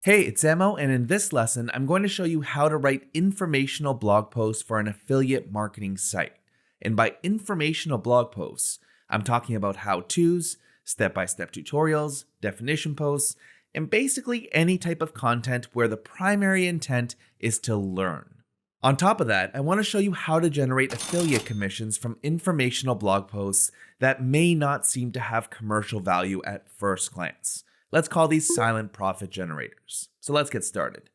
Hey, it's Emo, and in this lesson, I'm going to show you how to write informational blog posts for an affiliate marketing site. And by informational blog posts, I'm talking about how-tos, step-by-step tutorials, definition posts, and basically any type of content where the primary intent is to learn. On top of that, I want to show you how to generate affiliate commissions from informational blog posts that may not seem to have commercial value at first glance. Let's call these silent profit generators. So let's get started.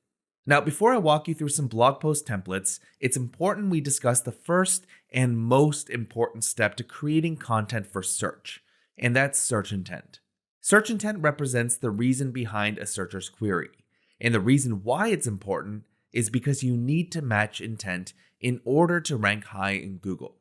Now, before I walk you through some blog post templates, it's important we discuss the first and most important step to creating content for search, and that's search intent. Search intent represents the reason behind a searcher's query, and the reason why it's important is because you need to match intent in order to rank high in Google.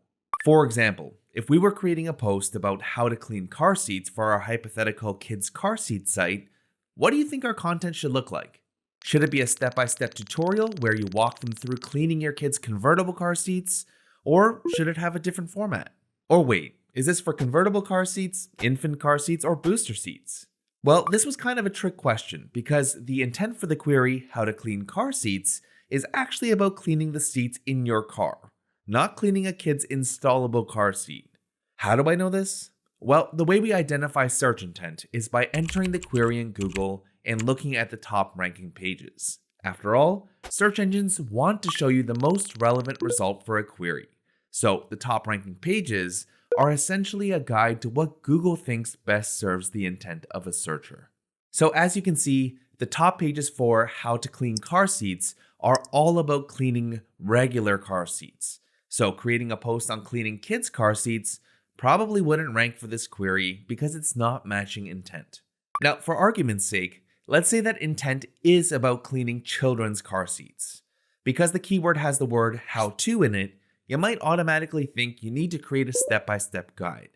For example, if we were creating a post about how to clean car seats for our hypothetical kids' car seat site, what do you think our content should look like? Should it be a step-by-step tutorial where you walk them through cleaning your kids' convertible car seats? Or should it have a different format? Or wait, is this for convertible car seats, infant car seats, or booster seats? Well, this was kind of a trick question because the intent for the query, how to clean car seats, is actually about cleaning the seats in your car, not cleaning a kid's installable car seat. How do I know this? Well, the way we identify search intent is by entering the query in Google and looking at the top ranking pages. After all, search engines want to show you the most relevant result for a query. So the top ranking pages are essentially a guide to what Google thinks best serves the intent of a searcher. So as you can see, the top pages for how to clean car seats are all about cleaning regular car seats. So creating a post on cleaning kids' car seats probably wouldn't rank for this query because it's not matching intent. Now, for argument's sake, let's say that intent is about cleaning children's car seats. Because the keyword has the word how-to in it, you might automatically think you need to create a step-by-step guide.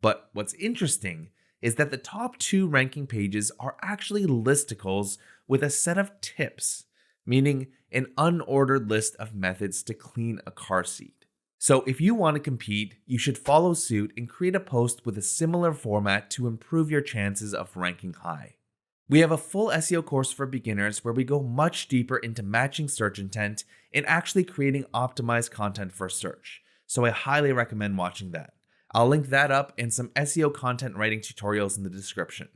But what's interesting is that the top two ranking pages are actually listicles with a set of tips, meaning an unordered list of methods to clean a car seat. So if you want to compete, you should follow suit and create a post with a similar format to improve your chances of ranking high. We have a full SEO course for beginners where we go much deeper into matching search intent and actually creating optimized content for search. So I highly recommend watching that. I'll link that up and some SEO content writing tutorials in the description.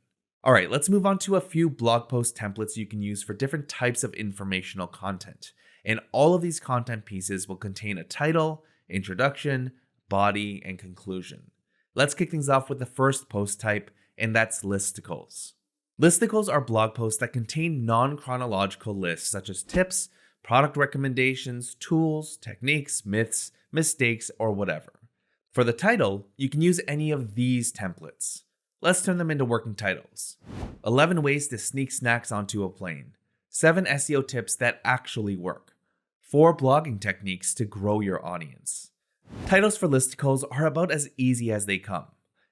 All right, let's move on to a few blog post templates you can use for different types of informational content. And all of these content pieces will contain a title, introduction, body, and conclusion. Let's kick things off with the first post type, and that's listicles. Listicles are blog posts that contain non-chronological lists such as tips, product recommendations, tools, techniques, myths, mistakes, or whatever. For the title, you can use any of these templates. Let's turn them into working titles. 11 ways to sneak snacks onto a plane. 7 SEO tips that actually work. 4 blogging techniques to grow your audience. Titles for listicles are about as easy as they come.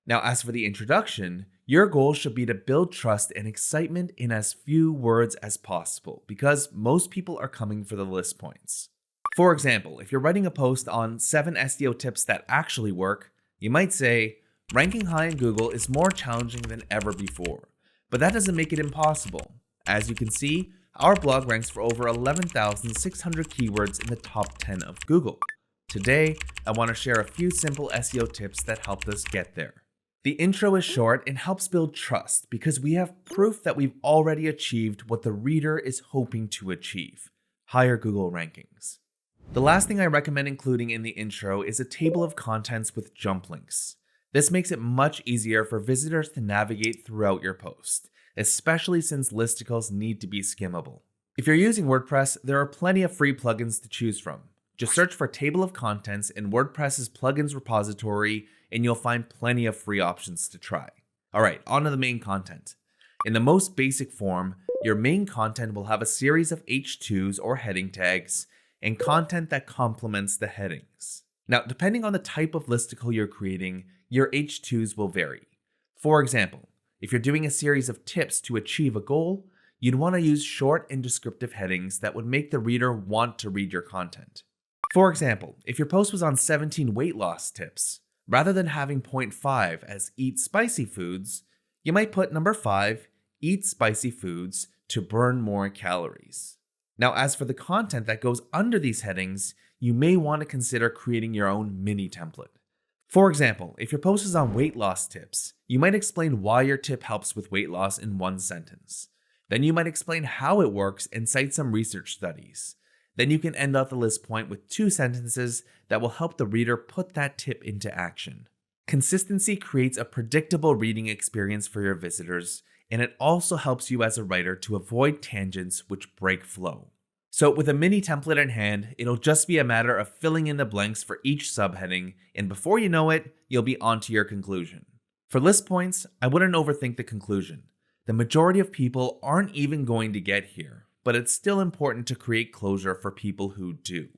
Now, as for the introduction, your goal should be to build trust and excitement in as few words as possible because most people are coming for the list points. For example, if you're writing a post on 7 SEO tips that actually work, you might say, ranking high in Google is more challenging than ever before, but that doesn't make it impossible. As you can see, our blog ranks for over 11,600 keywords in the top 10 of Google. Today, I want to share a few simple SEO tips that helped us get there. The intro is short and helps build trust because we have proof that we've already achieved what the reader is hoping to achieve: higher Google rankings. The last thing I recommend including in the intro is a table of contents with jump links. This makes it much easier for visitors to navigate throughout your post, especially since listicles need to be skimmable. If you're using WordPress, there are plenty of free plugins to choose from. Just search for Table of Contents in WordPress's plugins repository and you'll find plenty of free options to try. All right, on to the main content. In the most basic form, your main content will have a series of H2s or heading tags and content that complements the headings. Now, depending on the type of listicle you're creating, your H2s will vary. For example, if you're doing a series of tips to achieve a goal, you'd want to use short and descriptive headings that would make the reader want to read your content. For example, if your post was on 17 weight loss tips, rather than having point 5 as eat spicy foods, you might put number 5, eat spicy foods, to burn more calories. Now, as for the content that goes under these headings, you may want to consider creating your own mini template. For example, if your post is on weight loss tips, you might explain why your tip helps with weight loss in one sentence. Then you might explain how it works and cite some research studies. Then you can end off the list point with 2 sentences that will help the reader put that tip into action. Consistency creates a predictable reading experience for your visitors, and it also helps you as a writer to avoid tangents which break flow. So with a mini template in hand, it'll just be a matter of filling in the blanks for each subheading, and before you know it, you'll be onto your conclusion. For list points, I wouldn't overthink the conclusion. The majority of people aren't even going to get here, but it's still important to create closure for people who do.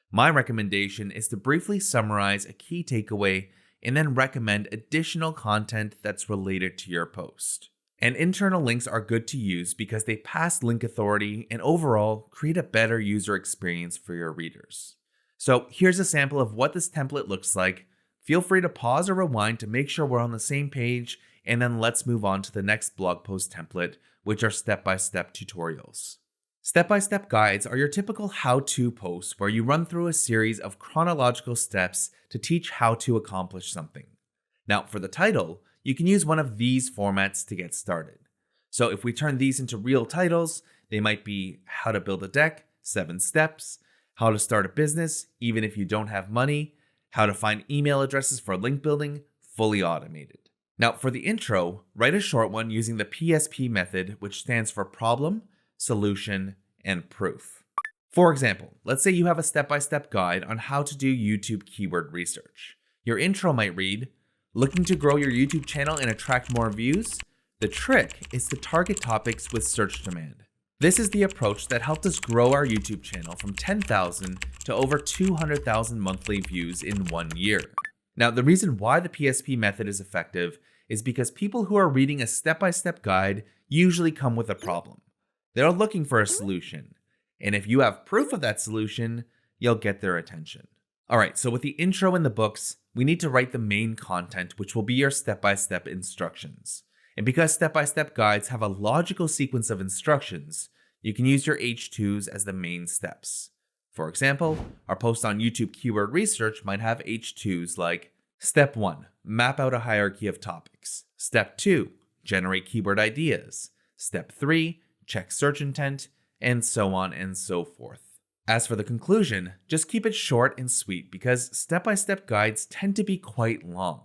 My recommendation is to briefly summarize a key takeaway and then recommend additional content that's related to your post. And internal links are good to use because they pass link authority and overall create a better user experience for your readers. So here's a sample of what this template looks like. Feel free to pause or rewind to make sure we're on the same page, and then let's move on to the next blog post template, which are step-by-step tutorials. Step-by-step guides are your typical how-to posts where you run through a series of chronological steps to teach how to accomplish something. Now, for the title, you can use one of these formats to get started. So if we turn these into real titles, they might be how to build a deck, 7 steps, how to start a business, even if you don't have money, how to find email addresses for link building, fully automated. Now for the intro, write a short one using the PSP method, which stands for problem, solution, and proof. For example, let's say you have a step-by-step guide on how to do YouTube keyword research. Your intro might read, looking to grow your YouTube channel and attract more views? The trick is to target topics with search demand. This is the approach that helped us grow our YouTube channel from 10,000 to over 200,000 monthly views in 1 year. Now, the reason why the PSP method is effective is because people who are reading a step-by-step guide usually come with a problem. They're looking for a solution, and if you have proof of that solution, you'll get their attention. All right, so with the intro in the books, we need to write the main content, which will be your step-by-step instructions. And because step-by-step guides have a logical sequence of instructions, you can use your H2s as the main steps. For example, our post on YouTube keyword research might have H2s like Step 1, map out a hierarchy of topics. Step 2, generate keyword ideas. Step 3, check search intent, and so on and so forth. As for the conclusion, just keep it short and sweet because step-by-step guides tend to be quite long.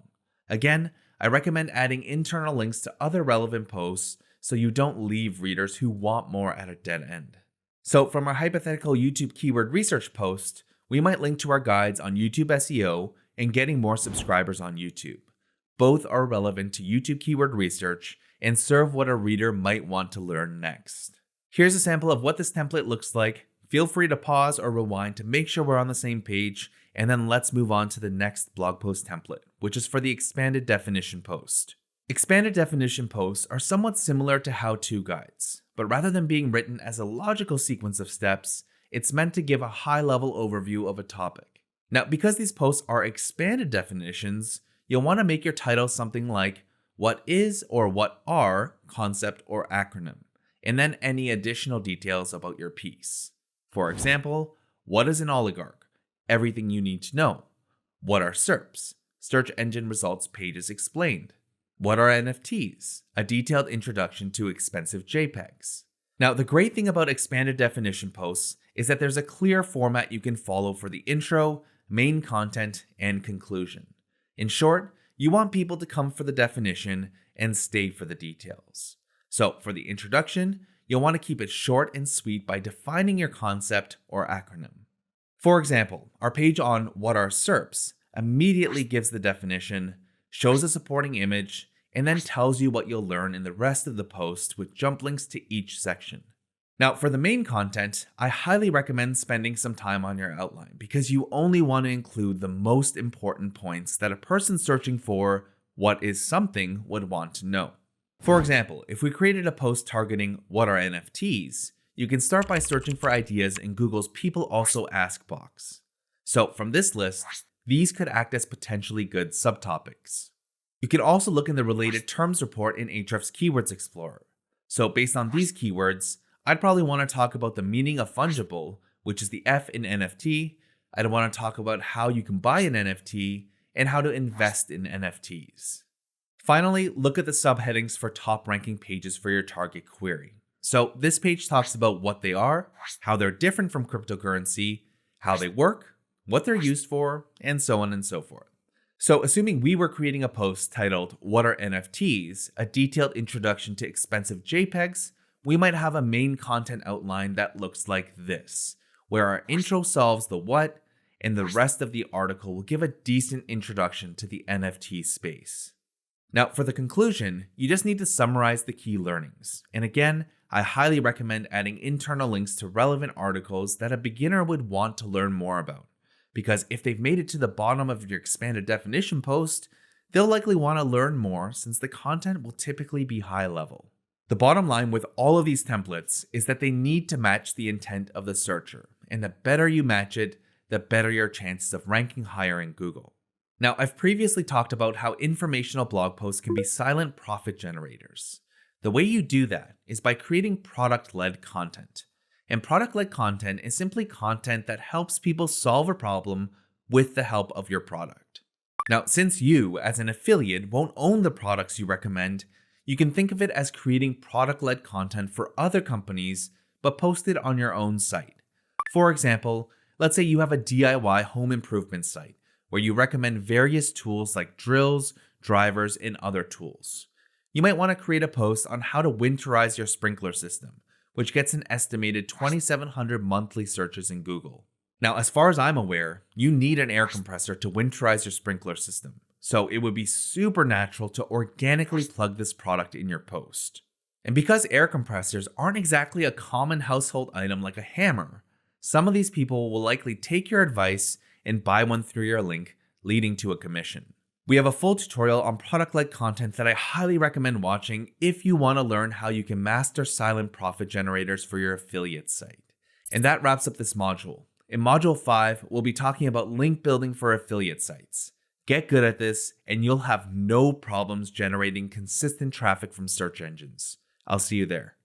Again, I recommend adding internal links to other relevant posts so you don't leave readers who want more at a dead end. So from our hypothetical YouTube keyword research post, we might link to our guides on YouTube SEO and getting more subscribers on YouTube. Both are relevant to YouTube keyword research and serve what a reader might want to learn next. Here's a sample of what this template looks like. Feel free to pause or rewind to make sure we're on the same page, and then let's move on to the next blog post template, which is for the expanded definition post. Expanded definition posts are somewhat similar to how-to guides, but rather than being written as a logical sequence of steps, it's meant to give a high-level overview of a topic. Now, because these posts are expanded definitions, you'll want to make your title something like what is or what are concept or acronym, and then any additional details about your piece. For example, what is an oligarch? Everything you need to know. What are SERPs? Search engine results pages explained. What are NFTs? A detailed introduction to expensive JPEGs. Now, the great thing about expanded definition posts is that there's a clear format you can follow for the intro, main content, and conclusion. In short, you want people to come for the definition and stay for the details. So for the introduction, you'll want to keep it short and sweet by defining your concept or acronym. For example, our page on what are SERPs immediately gives the definition, shows a supporting image, and then tells you what you'll learn in the rest of the post with jump links to each section. Now, for the main content, I highly recommend spending some time on your outline because you only want to include the most important points that a person searching for what is something would want to know. For example, if we created a post targeting what are NFTs, you can start by searching for ideas in Google's People Also Ask box. So from this list, these could act as potentially good subtopics. You can also look in the related terms report in Ahrefs Keywords Explorer. So based on these keywords, I'd probably want to talk about the meaning of fungible, which is the F in NFT. I'd want to talk about how you can buy an NFT and how to invest in NFTs. Finally, look at the subheadings for top ranking pages for your target query. So this page talks about what they are, how they're different from cryptocurrency, how they work, what they're used for, and so on and so forth. So assuming we were creating a post titled, "What are NFTs? A detailed introduction to expensive JPEGs," we might have a main content outline that looks like this, where our intro solves the what, and the rest of the article will give a decent introduction to the NFT space. Now, for the conclusion, you just need to summarize the key learnings. And again, I highly recommend adding internal links to relevant articles that a beginner would want to learn more about. Because if they've made it to the bottom of your expanded definition post, they'll likely want to learn more since the content will typically be high level. The bottom line with all of these templates is that they need to match the intent of the searcher. And the better you match it, the better your chances of ranking higher in Google. Now, I've previously talked about how informational blog posts can be silent profit generators. The way you do that is by creating product-led content. And product-led content is simply content that helps people solve a problem with the help of your product. Now, since you, as an affiliate, won't own the products you recommend, you can think of it as creating product-led content for other companies, but posted on your own site. For example, let's say you have a DIY home improvement site, where you recommend various tools like drills, drivers, and other tools. You might want to create a post on how to winterize your sprinkler system, which gets an estimated 2,700 monthly searches in Google. Now, as far as I'm aware, you need an air compressor to winterize your sprinkler system, so it would be super natural to organically plug this product in your post. And because air compressors aren't exactly a common household item like a hammer, some of these people will likely take your advice and buy one through your link, leading to a commission. We have a full tutorial on product-led content that I highly recommend watching if you want to learn how you can master silent profit generators for your affiliate site. And that wraps up this module. In Module 5, we'll be talking about link building for affiliate sites. Get good at this, and you'll have no problems generating consistent traffic from search engines. I'll see you there.